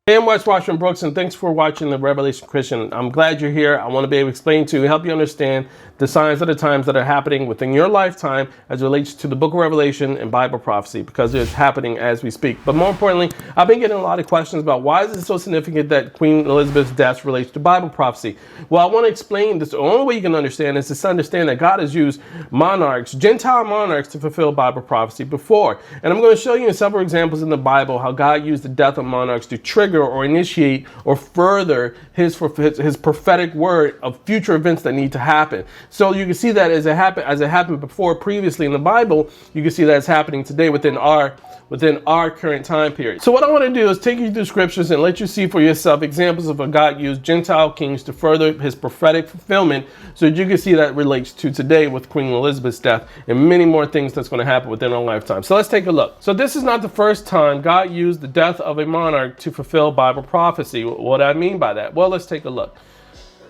Hey, I'm Wes Washington Brooks, and thanks for watching the Revelation Christian. I'm glad you're here. I want to be able to explain to you, help you understand the signs of the times that are happening within your lifetime as it relates to the book of Revelation and Bible prophecy, because it's happening as we speak. But more importantly, I've been getting a lot of questions about why is it so significant that Queen Elizabeth's death relates to Bible prophecy. Well, I want to explain this. The only way you can understand is to understand that God has used monarchs, Gentile monarchs, to fulfill Bible prophecy before. And I'm going to show you in several examples in the Bible how God used the death of monarchs to trigger or initiate or further his prophetic word of future events that need to happen. So you can see that as it happened before previously in the Bible, you can see that it's happening today within our current time period. So what I want to do is take you through scriptures and let you see for yourself examples of how God used Gentile kings to further his prophetic fulfillment, so that you can see that relates to today with Queen Elizabeth's death and many more things that's going to happen within our lifetime. So let's take a look. So this is not the first time God used the death of a monarch to fulfill Bible prophecy. What do I mean by that? Well, let's take a look.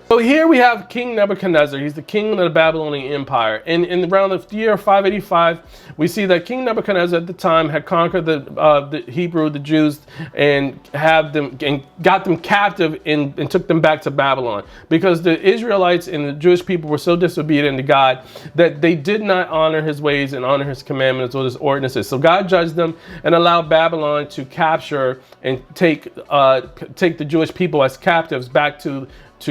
So here we have King Nebuchadnezzar. He's the king of the Babylonian Empire. And in around the year 585, we see that King Nebuchadnezzar at the time had conquered the Jews, and got them captive and took them back to Babylon, because the Israelites and the Jewish people were so disobedient to God that they did not honor his ways and honor his commandments or his ordinances. So God judged them and allowed Babylon to capture and take the Jewish people as captives back to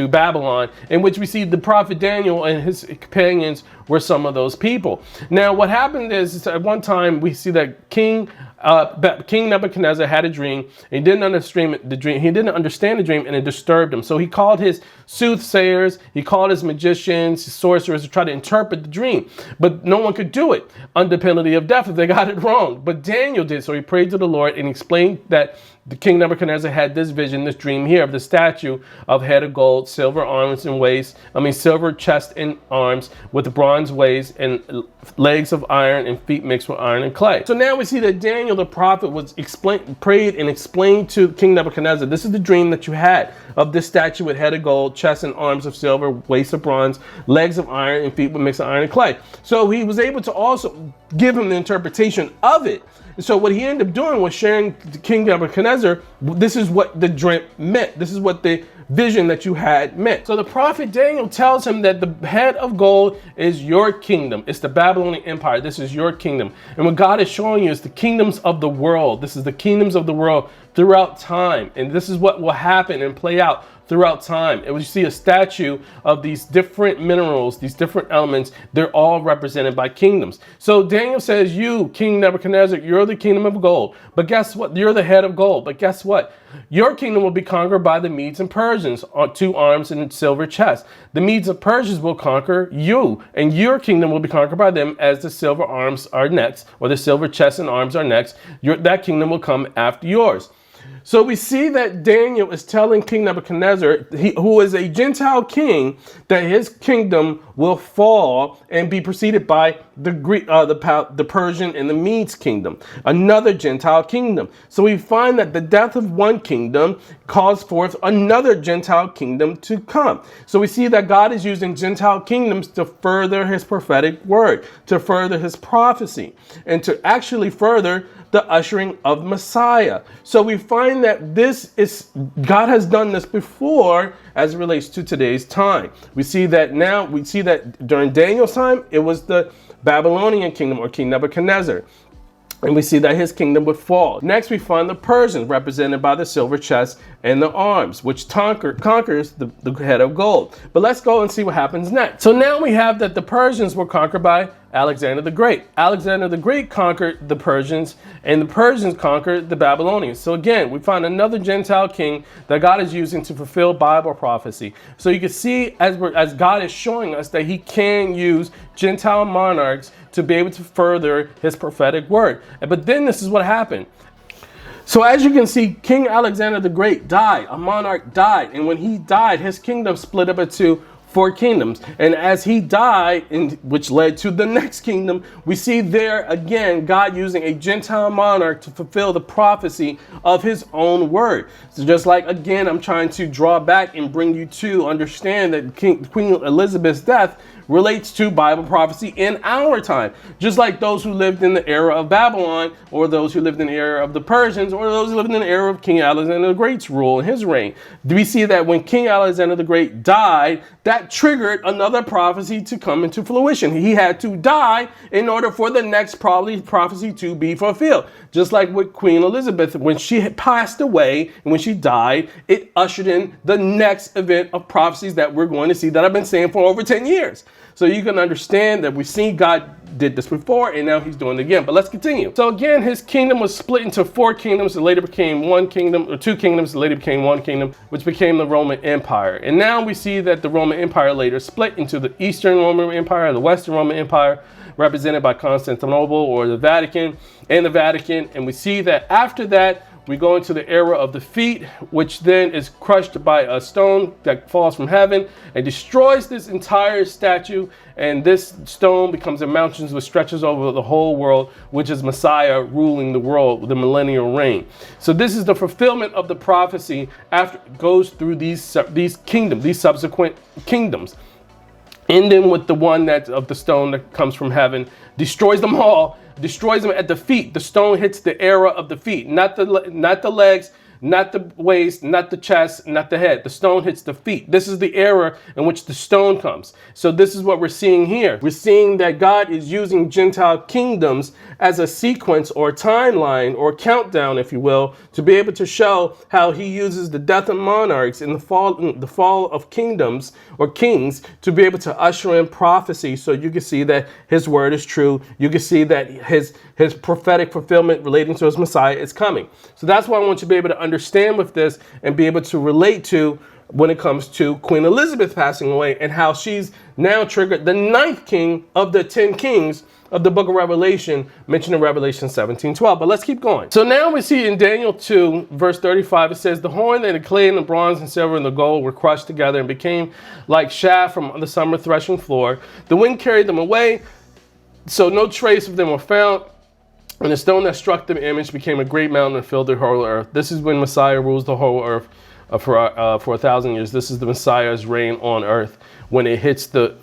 Babylon, in which we see the prophet Daniel and his companions were some of those people. Now, what happened is at one time we see that King Nebuchadnezzar had a dream. He didn't understand the dream, and it disturbed him. So he called his soothsayers, he called his magicians, his sorcerers to try to interpret the dream. But no one could do it under penalty of death if they got it wrong. But Daniel did. So he prayed to the Lord and explained that the King Nebuchadnezzar had this vision, this dream here of the statue of head of gold, silver arms and waist, silver chest and arms with bronze waist, and legs of iron and feet mixed with iron and clay. So now we see that Daniel the prophet prayed and explained to King Nebuchadnezzar, this is the dream that you had of this statue with head of gold, chest and arms of silver, waist of bronze, legs of iron and feet with mixed iron and clay. So he was able to also give him the interpretation of it. So what he ended up doing was sharing to King Nebuchadnezzar, this is what the dream meant. This is what the vision that you had meant. So the prophet Daniel tells him that the head of gold is your kingdom. It's the Babylonian Empire. This is your kingdom. And what God is showing you is the kingdoms of the world. This is the kingdoms of the world throughout time. And this is what will happen and play out throughout time. And we see a statue of these different minerals, these different elements. They're all represented by kingdoms. So Daniel says, you, King Nebuchadnezzar, you're the kingdom of gold. But guess what? You're the head of gold. But guess what? Your kingdom will be conquered by the Medes and Persians, 2 arms and silver chest. The Medes and Persians will conquer you, and your kingdom will be conquered by them as the silver arms are next, or the silver chest and arms are next. That kingdom will come after yours. So we see that Daniel is telling King Nebuchadnezzar, who is a Gentile king, that his kingdom will fall and be preceded by the Persian and the Medes kingdom, another Gentile kingdom. So we find that the death of one kingdom calls forth another Gentile kingdom to come. So we see that God is using Gentile kingdoms to further his prophetic word, to further his prophecy, and to actually further the ushering of Messiah. So we find that God has done this before as it relates to today's time. We see that during Daniel's time, it was the Babylonian kingdom, or King Nebuchadnezzar. And we see that his kingdom would fall. Next, we find the Persians, represented by the silver chest and the arms, which conquers the head of gold. But let's go and see what happens next. So now we have that the Persians were conquered by Alexander the Great. Alexander the Great conquered the Persians, and the Persians conquered the Babylonians. So again, we find another Gentile king that God is using to fulfill Bible prophecy. So you can see as God is showing us that he can use Gentile monarchs to be able to further his prophetic word. But then this is what happened. So as you can see, King Alexander the Great died. A monarch died. And when he died, his kingdom split up into 4 kingdoms. And as he died, which led to the next kingdom, we see there again God using a Gentile monarch to fulfill the prophecy of his own word. So just like, again, I'm trying to draw back and bring you to understand that Queen Elizabeth's death relates to Bible prophecy in our time. Just like those who lived in the era of Babylon, or those who lived in the era of the Persians, or those who lived in the era of King Alexander the Great's rule and his reign. Do we see that when King Alexander the Great died, that triggered another prophecy to come into fruition? He had to die in order for the next prophecy to be fulfilled. Just like with Queen Elizabeth, when she had passed away and when she died, it ushered in the next event of prophecies that we're going to see that I've been saying for over 10 years. So you can understand that we've seen God did this before and now he's doing it again. But let's continue. So again, his kingdom was split into 4 kingdoms and later became 1 kingdom, or 2 kingdoms and later became 1 kingdom, which became the Roman Empire. And now we see that the Roman Empire later split into the Eastern Roman Empire, the Western Roman Empire, represented by Constantinople or the Vatican, and we see that after that we go into the era of defeat, which then is crushed by a stone that falls from heaven and destroys this entire statue, and this stone becomes a mountain which stretches over the whole world, which is Messiah ruling the world with the millennial reign. So this is the fulfillment of the prophecy after it goes through these kingdoms, these subsequent kingdoms, ending with the one that of the stone that comes from heaven, destroys them all, destroys them at the feet. The stone hits the era of the feet, not the legs, not the waist, not the chest, not the head. The stone hits the feet. This is the era in which the stone comes. So this is what we're seeing here. We're seeing that God is using Gentile kingdoms as a sequence or timeline or countdown, if you will, to be able to show how he uses the death of monarchs and the fall of kingdoms or kings to be able to usher in prophecy. So you can see that his word is true. You can see that his prophetic fulfillment relating to his Messiah is coming. So that's why I want you to be able to understand with this and be able to relate to when it comes to Queen Elizabeth passing away and how she's now triggered the 9th king of the 10 kings of the book of Revelation, mentioned in Revelation 17:12. But let's keep going. So now we see in Daniel 2, verse 35, it says, the horn and the clay and the bronze and silver and the gold were crushed together and became like chaff from the summer threshing floor. The wind carried them away, so no trace of them were found. And the stone that struck the image became a great mountain and filled the whole earth. This is when Messiah rules the whole earth for 1,000 years. This is the Messiah's reign on earth when it hits the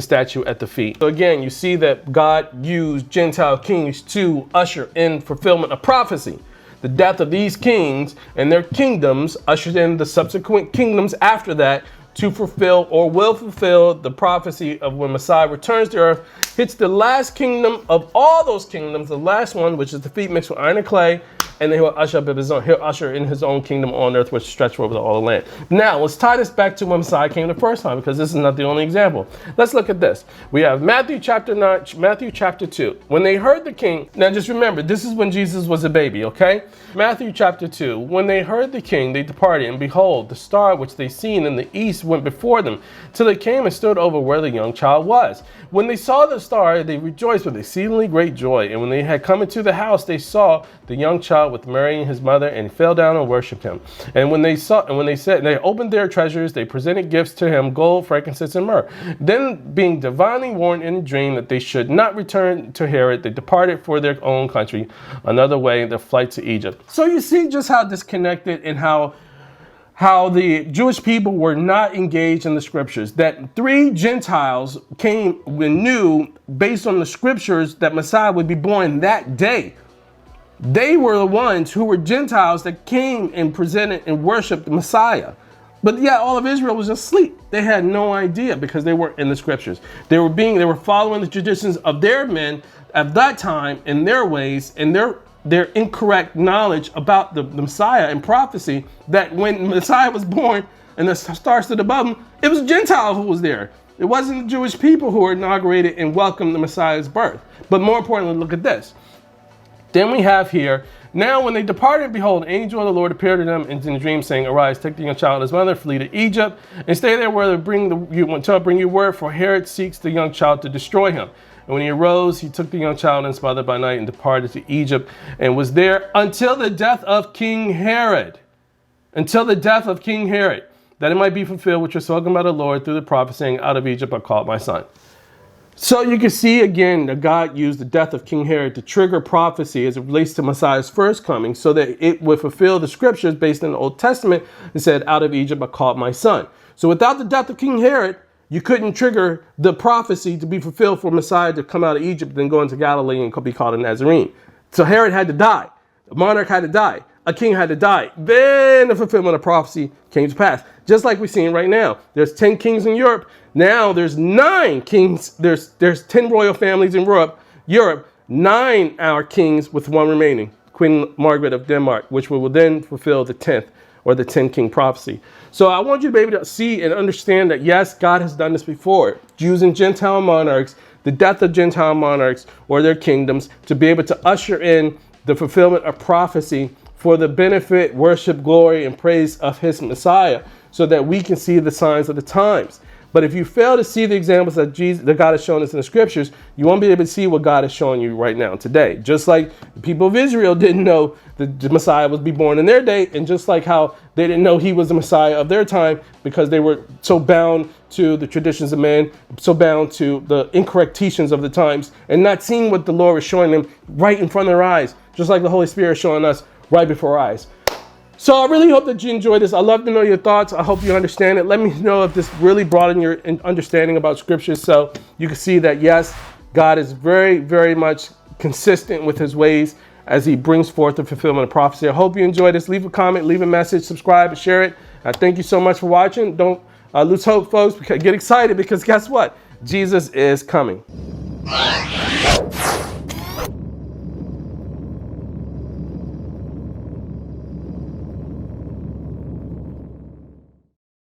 statue at the feet. So again, you see that God used Gentile kings to usher in fulfillment of prophecy. The death of these kings and their kingdoms ushered in the subsequent kingdoms after that to fulfill or will fulfill the prophecy of when Messiah returns to earth, hits the last kingdom of all those kingdoms, the last one, which is the feet mixed with iron and clay, and then he'll usher in his own kingdom on earth, which stretches over all the land. Now, let's tie this back to when Messiah came the first time, because this is not the only example. Let's look at this. We have Matthew chapter 9, Matthew chapter 2. When they heard the king, now just remember, this is when Jesus was a baby, okay? Matthew chapter 2. When they heard the king, they departed, and behold, the star which they seen in the east went before them, till they came and stood over where the young child was. When they saw the star, they rejoiced with exceedingly great joy. And when they had come into the house, they saw the young child with Mary and his mother, and fell down and worshipped him. And when they opened their treasures, they presented gifts to him, gold, frankincense, and myrrh. Then, being divinely warned in a dream that they should not return to Herod, they departed for their own country another way, their flight to Egypt. So you see just how disconnected and how the Jewish people were not engaged in the scriptures. That 3 Gentiles came and knew, based on the scriptures, that Messiah would be born that day. They were the ones who were Gentiles that came and presented and worshiped the Messiah. But yet all of Israel was asleep. They had no idea because they weren't in the scriptures. They were following the traditions of their men at that time in their ways and their incorrect knowledge about the Messiah and prophecy, that when Messiah was born and the star stood above him, it was Gentiles who was there. It wasn't the Jewish people who were inaugurated and welcomed the Messiah's birth. But more importantly, look at this. Then we have here, now when they departed, behold, an angel of the Lord appeared to them in a dream, saying, arise, take the young child and his mother, flee to Egypt, and stay there where they bring you word, for Herod seeks the young child to destroy him. And when he arose, he took the young child and his mother by night and departed to Egypt, and was there until the death of King Herod. Until the death of King Herod, that it might be fulfilled which was spoken by the Lord through the prophet, saying, out of Egypt I called my son. So you can see again that God used the death of King Herod to trigger prophecy as it relates to Messiah's first coming, so that it would fulfill the scriptures based in the Old Testament. It said, out of Egypt I called my son. So without the death of King Herod, you couldn't trigger the prophecy to be fulfilled for Messiah to come out of Egypt, then go into Galilee and be called a Nazarene. So Herod had to die. The monarch had to die. A king had to die. Then the fulfillment of prophecy came to pass. Just like we're seeing right now. There's 10 kings in Europe. Now there's 9 kings. There's 10 royal families in Europe. 9 are kings with 1 remaining. Queen Margaret of Denmark, which will then fulfill the 10th or the 10 king prophecy. So I want you to be able to see and understand that, yes, God has done this before. Jews and Gentile monarchs, the death of Gentile monarchs or their kingdoms, to be able to usher in the fulfillment of prophecy for the benefit, worship, glory, and praise of his Messiah, so that we can see the signs of the times. But if you fail to see the examples that God has shown us in the scriptures, you won't be able to see what God is showing you right now today. Just like the people of Israel didn't know that the Messiah would be born in their day, and just like how they didn't know he was the Messiah of their time because they were so bound to the traditions of man, so bound to the incorrect teachings of the times, and not seeing what the Lord was showing them right in front of their eyes, just like the Holy Spirit is showing us right before our eyes. So I really hope that you enjoyed this. I'd love to know your thoughts. I hope you understand it. Let me know if this really broadened your understanding about scripture, so you can see that, yes, God is very, very much consistent with his ways as he brings forth the fulfillment of prophecy. I hope you enjoyed this. Leave a comment, leave a message, subscribe, and share it. Thank you so much for watching. Don't lose hope, folks. Get excited, because guess what? Jesus is coming.